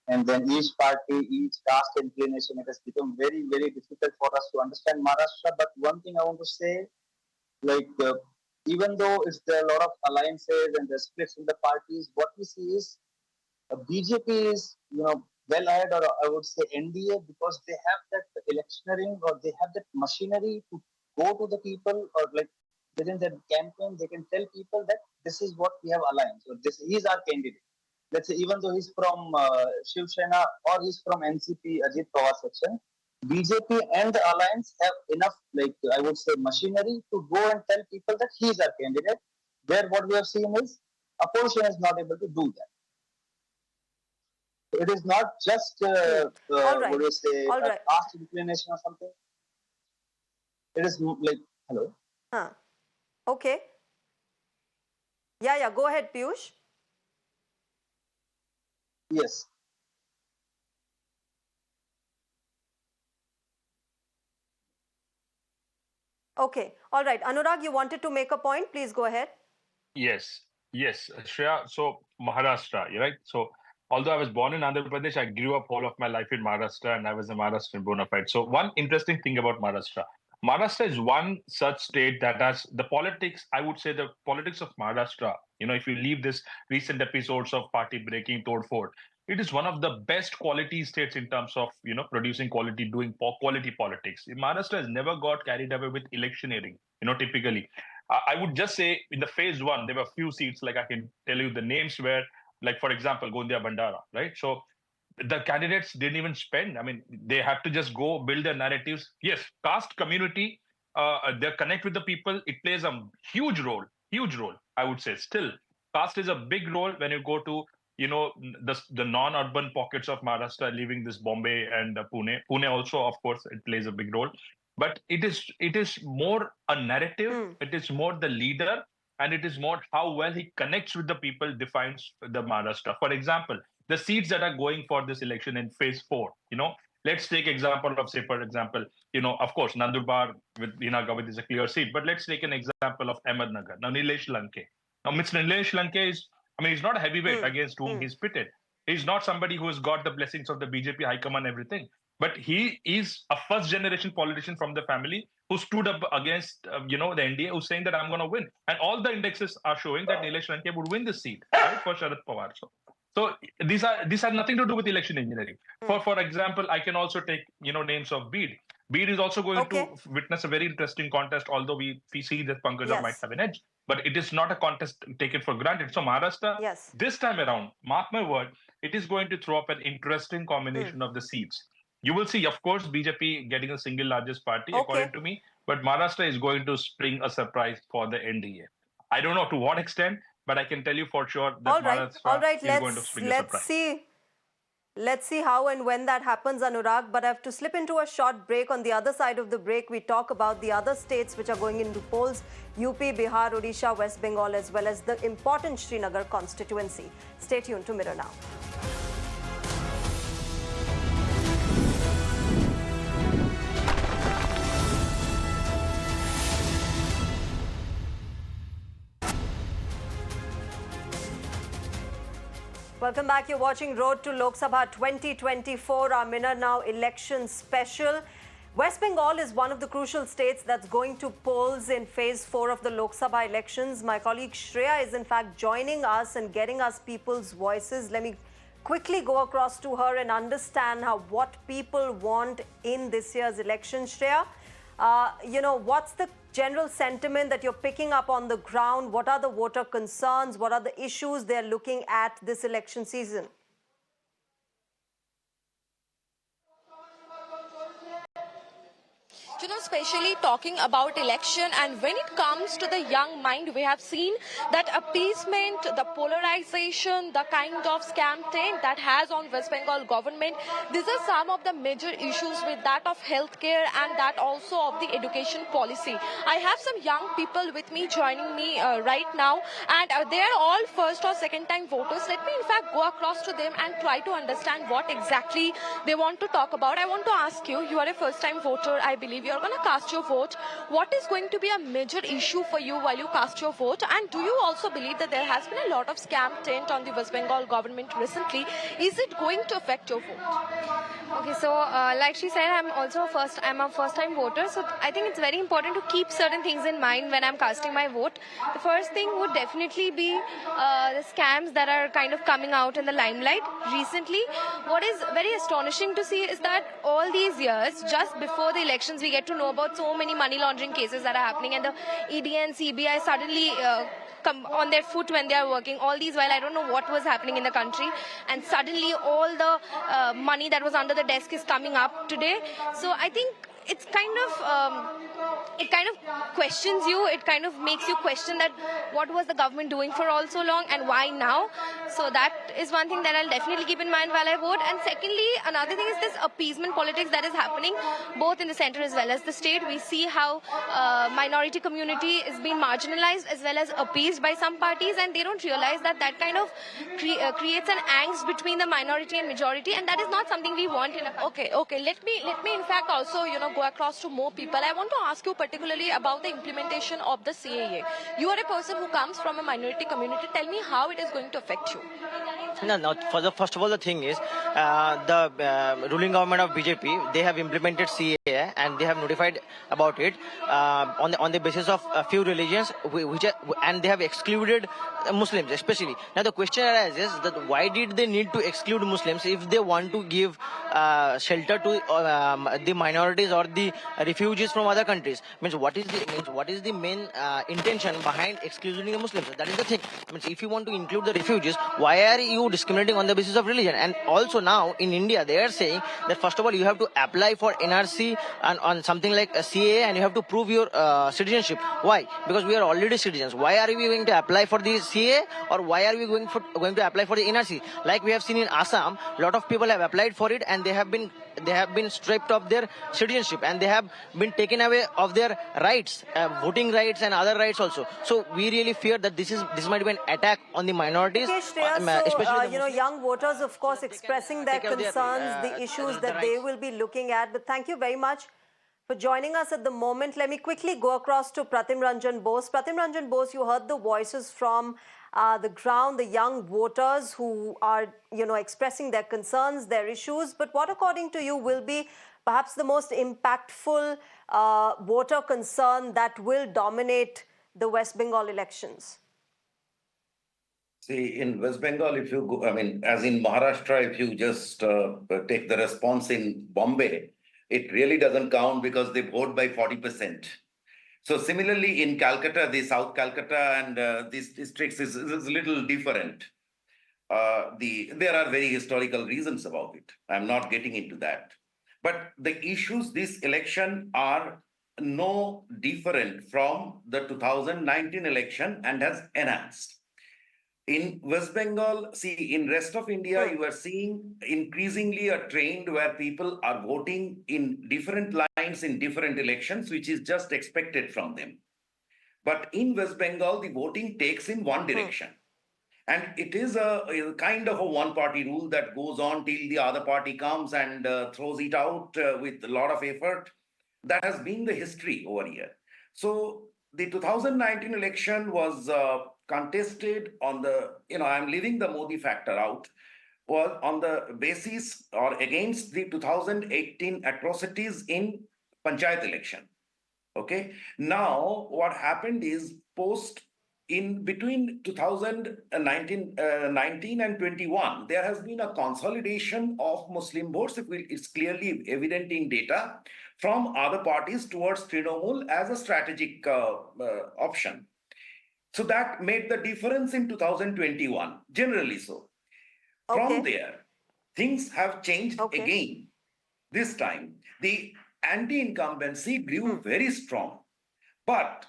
and then each party, each caste inclination, it has become very, very difficult for us to understand Maharashtra. But one thing I want to say, like even though there are a lot of alliances and the splits in the parties, what we see is BJP is well ahead, or I would say NDA, because they have that electioneering or they have that machinery to go to the people, or like within their campaign they can tell people that this is what we have alliance, or this he is our candidate. Let's say even though he's from Shiv Sena or he's from NCP Ajit Pawar section, BJP and the alliance have enough, like I would say, machinery to go and tell people that he is our candidate. Where what we have seen is opposition is not able to do that. It is not just what do you say, a caste inclination or something. It is like, hello. Okay. Yeah. Go ahead, Piyush. Yes. Okay. All right. Anurag, you wanted to make a point. Please go ahead. Yes. Shreya, so Maharashtra, right? So although I was born in Andhra Pradesh, I grew up all of my life in Maharashtra and I was a Maharashtrian bona fide. So one interesting thing about Maharashtra is one such state that has the politics, I would say the politics of Maharashtra, if you leave this recent episodes of party breaking, Tod Ford, it is one of the best quality states in terms of, producing quality, doing quality politics. Maharashtra has never got carried away with electioneering, typically. I would just say in the phase one, there were few seats, like I can tell you the names were, like, for example, Gondia Bandara, right? So the candidates didn't even spend. I mean, they have to just go build their narratives. Yes, caste community, they connect with the people. It plays a huge role, I would say. Still, caste is a big role when you go to, the non-urban pockets of Maharashtra, leaving this Bombay and Pune. Pune also, of course, it plays a big role. But it is more a narrative. It is more the leader, and it is more how well he connects with the people defines the Maharashtra. For example, the seats that are going for this election in phase 4, let's take example of, say, for example, of course, Nandurbar with Hina Gavit is a clear seat, but let's take an example of Ahmednagar. Now, Nilesh Lanke. Now, Mr. Nilesh Lanke is, he's not a heavyweight against whom he's pitted. He's not somebody who has got the blessings of the BJP high command, everything. But he is a first generation politician from the family who stood up against, the NDA, who's saying that I'm going to win. And all the indexes are showing that Nilesh Lanke would win this seat, right, for Sharad Pawar. So these are nothing to do with election engineering. For example, I can also take, names of Bede. Bede is also going to witness a very interesting contest, although we see that Pankaj might have an edge. But it is not a contest taken for granted. So Maharashtra, this time around, mark my word, it is going to throw up an interesting combination of the seats. You will see, of course, BJP getting the single largest party, according to me, but Maharashtra is going to spring a surprise for the NDA. I don't know to what extent, but I can tell you for sure that Maharashtra is going to spring a surprise. Let's see how and when that happens, Anurag. But I have to slip into a short break. On the other side of the break, we talk about the other states which are going into polls: UP, Bihar, Odisha, West Bengal, as well as the important Srinagar constituency. Stay tuned to Mirror Now. Welcome back. You're watching Road to Lok Sabha 2024, our Minute Now election special. West Bengal is one of the crucial states that's going to polls in phase 4 of the Lok Sabha elections. My colleague Shreya is in fact joining us and getting us people's voices. Let me quickly go across to her and understand what people want in this year's election. Shreya, what's the general sentiment that you're picking up on the ground? What are the voter concerns? What are the issues they're looking at this election season? Especially talking about election, and when it comes to the young mind, we have seen that appeasement, the polarization, the kind of scam taint that has on West Bengal government, these are some of the major issues with that of healthcare and that also of the education policy. I have some young people with me joining me right now, and they are all first or second time voters. Let me in fact go across to them and try to understand what exactly they want to talk about. I want to ask you, you are a first time voter, I believe. You're going to cast your vote. What is going to be a major issue for you while you cast your vote? And do you also believe that there has been a lot of scam taint on the West Bengal government recently? Is it going to affect your vote? Okay, so like she said, I'm a first-time voter, so I think it's very important to keep certain things in mind when I'm casting my vote. The first thing would definitely be the scams that are kind of coming out in the limelight recently. What is very astonishing to see is that all these years, just before the elections, we get to know about so many money laundering cases that are happening, and the ED and CBI suddenly come on their foot when they are working. All these while I don't know what was happening in the country, and suddenly all the money that was under the desk is coming up today. So I think it's kind of questions you. It kind of makes you question that what was the government doing for all so long and why now. So that is one thing that I'll definitely keep in mind while I vote. And secondly, another thing is this appeasement politics that is happening both in the center as well as the state. We see how minority community is being marginalized as well as appeased by some parties, and they don't realize that that kind of creates an angst between the minority and majority, and that is not something we want in a country. Okay. Let me in fact also go across to more people. I want to ask you particularly about the implementation of the CAA. You are a person who comes from a minority community. Tell me how it is going to affect you. No. First of all, the thing is, the ruling government of BJP, they have implemented CAA and they have notified about it on the basis of a few religions, and they have excluded Muslims, especially. Now the question arises that why did they need to exclude Muslims if they want to give shelter to the minorities or the refugees from other countries? What is the main intention behind excluding the Muslims? That is the thing. If you want to include the refugees, why are you discriminating on the basis of religion? And also now in India, they are saying that first of all you have to apply for NRC and on something like a CAA, and you have to prove your citizenship. Why? Because we are already citizens. Why are we going to apply for the CAA, or why are we going to apply for the NRC? Like we have seen in Assam, a lot of people have applied for it and they have been stripped of their citizenship, and they have been taken away of their rights, voting rights and other rights also. So we really fear that this might be an attack on the minorities. Okay, Shreya, especially young voters, of course, expressing their concerns, the issues that they will be looking at. But thank you very much for joining us at the moment. Let me quickly go across to Pratim Ranjan Bose. Pratim Ranjan Bose, you heard the voices from the ground, the young voters who are, expressing their concerns, their issues. But what, according to you, will be perhaps the most impactful voter concern that will dominate the West Bengal elections? See, in West Bengal, if you go, as in Maharashtra, if you just take the response in Bombay, it really doesn't count because they vote by 40%. So similarly in Calcutta, the South Calcutta and these districts is a little different. There are very historical reasons about it. I'm not getting into that. But the issues this election are no different from the 2019 election and has enhanced. In West Bengal, see, in rest of India, you are seeing increasingly a trend where people are voting in different lines in different elections, which is just expected from them. But in West Bengal, the voting takes in one direction. And it is a kind of a one-party rule that goes on till the other party comes and throws it out with a lot of effort. That has been the history over here. So the 2019 election was contested on the, I'm leaving the Modi factor out, was on the basis or against the 2018 atrocities in Panchayat election. Okay. Now, what happened is in between 2019 and 21, there has been a consolidation of Muslim votes. It's clearly evident in data from other parties towards Trinamool as a strategic option. So that made the difference in 2021, generally so. From there, things have changed again. This time, the anti-incumbency grew very strong. But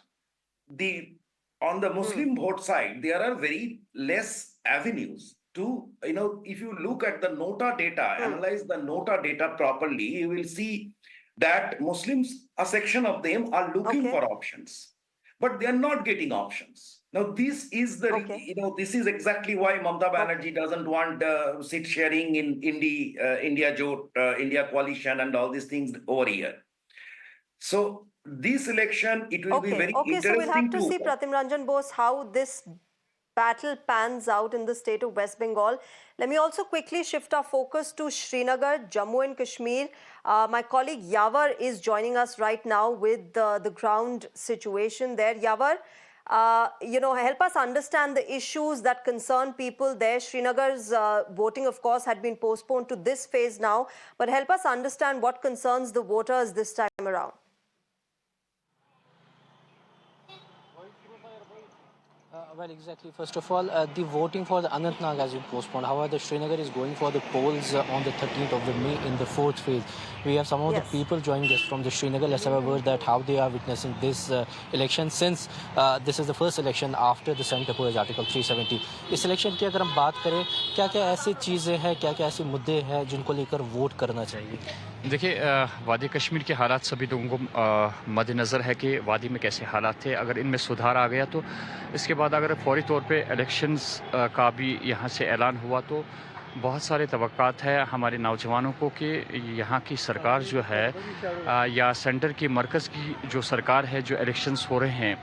on the Muslim vote side, there are very less avenues to, if you look at the Nota data, analyze the Nota data properly, you will see that Muslims, a section of them are looking for options, but they are not getting options. Now, this is this is exactly why Mamata Banerjee doesn't want seat sharing in India Jot, India coalition and all these things over here. So this election, it will be very interesting. So we'll have to see, Pratim Ranjan Bose, how this battle pans out in the state of West Bengal. Let me also quickly shift our focus to Srinagar, Jammu and Kashmir. My colleague Yavar is joining us right now with the ground situation there. Yavar, help us understand the issues that concern people there. Srinagar's voting, of course, had been postponed to this phase now, but help us understand what concerns the voters this time around. Well, exactly. First of all, the voting for the Anantnag has been postponed. However, Srinagar is going for the polls on the 13th of May in the 4th phase. We have some of the people joining us from the Srinagar. Let's have a word that how they are witnessing this election, since this is the first election after the Senate opposed Article 370. इस election की अगर हम बात करें, क्या-क्या ऐसी चीजें हैं, क्या-क्या ऐसे मुद्दे हैं जिनको लेकर वोट करना चाहिए? देखिए, वादी कश्मीर के हालात सभी लोगों को मद्देनज़र है कि वादी में कैसे हालात थे। अगर इनमें सुधार आ गया तो इसके बाद अगर फौरी तौर पे इलेक्शंस का भी यहाँ से ऐलान हुआ तो बहुत सारे तवक्कात है हमारे नौजवानों को कि यहाँ की सरकार जो है या सेंटर की मरकज़ की जो सरकार है, जो इलेक्शंस हो रहे हैं,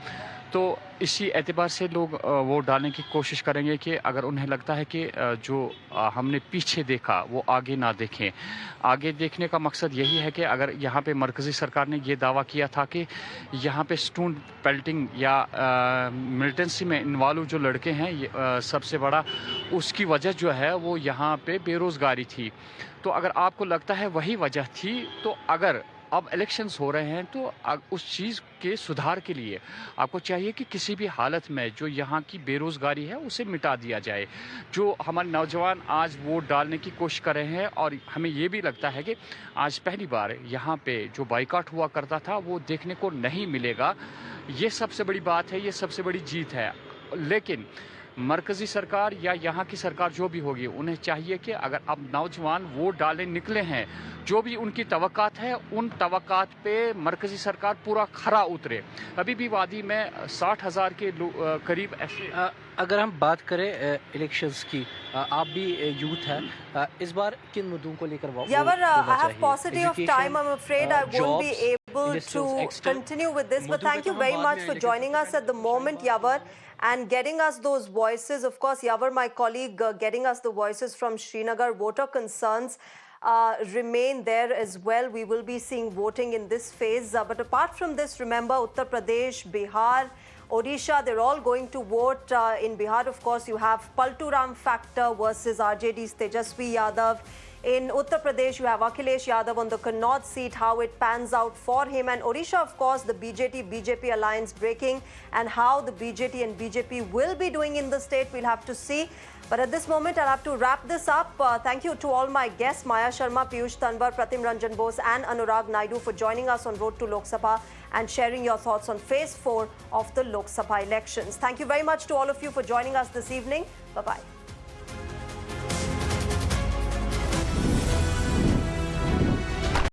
तो इसी एतबार से लोग वोट डालने की कोशिश करेंगे कि अगर उन्हें लगता है कि जो हमने पीछे देखा वो आगे ना देखें। आगे देखने का मकसद यही है कि अगर यहाँ पे मरकज़ी सरकार ने ये दावा किया था कि यहाँ पे स्टोन पेल्टिंग या मिलिटेंसी में इन्वॉल्व जो लड़के हैं, सबसे बड़ा उसकी वजह जो है वो यहाँ पे बेरोज़गारी थी। तो अगर आपको लगता है वही वजह थी, तो अगर अब इलेक्शंस हो रहे हैं तो उस चीज़ के सुधार के लिए आपको चाहिए कि किसी भी हालत में जो यहाँ की बेरोज़गारी है उसे मिटा दिया जाए। जो हमारे नौजवान आज वोट डालने की कोशिश कर रहे हैं और हमें ये भी लगता है कि आज पहली बार यहाँ पे जो बाइकाट हुआ करता था वो देखने को नहीं मिलेगा। ये सबसे बड़ी बात है, ये सबसे बड़ी जीत है। लेकिन मरकज़ी सरकार या यहाँ की सरकार जो भी होगी, उन्हें चाहिए कि अगर अब नौजवान वोट डालने निकले हैं, जो भी उनकी तवक्कात है, उन तवक्कात पे मरकज़ी सरकार पूरा खरा उतरे। अभी भी वादी में 60,000 के करीब ऐसे। अगर हम बात करें इलेक्शंस की, आप भी यूथ हैं, इस बार किन मुद्दों को लेकर वोट देना चाहिए? I have paucity of time. I'm afraid I won't be able to continue with this. But thank you very much for joining us at the moment, Yavar, and getting us those voices. Of course, Yavar, my colleague, getting us the voices from Srinagar. Voter concerns remain there as well. We will be seeing voting in this phase. But apart from this, remember, Uttar Pradesh, Bihar, Odisha, they're all going to vote. In Bihar, of course, you have Palturam factor versus RJD's Tejasvi Yadav. In Uttar Pradesh, you have Akhilesh Yadav on the Connaught seat, how it pans out for him. And Odisha, of course, the BJP alliance breaking, and how the BJP and BJP will be doing in the state, we'll have to see. But at this moment, I'll have to wrap this up. Thank you to all my guests, Maya Sharma, Piyush Tanwar, Pratim Ranjan Bose and Anurag Naidu for joining us on Road to Lok Sabha and sharing your thoughts on Phase 4 of the Lok Sabha elections. Thank you very much to all of you for joining us this evening. Bye-bye.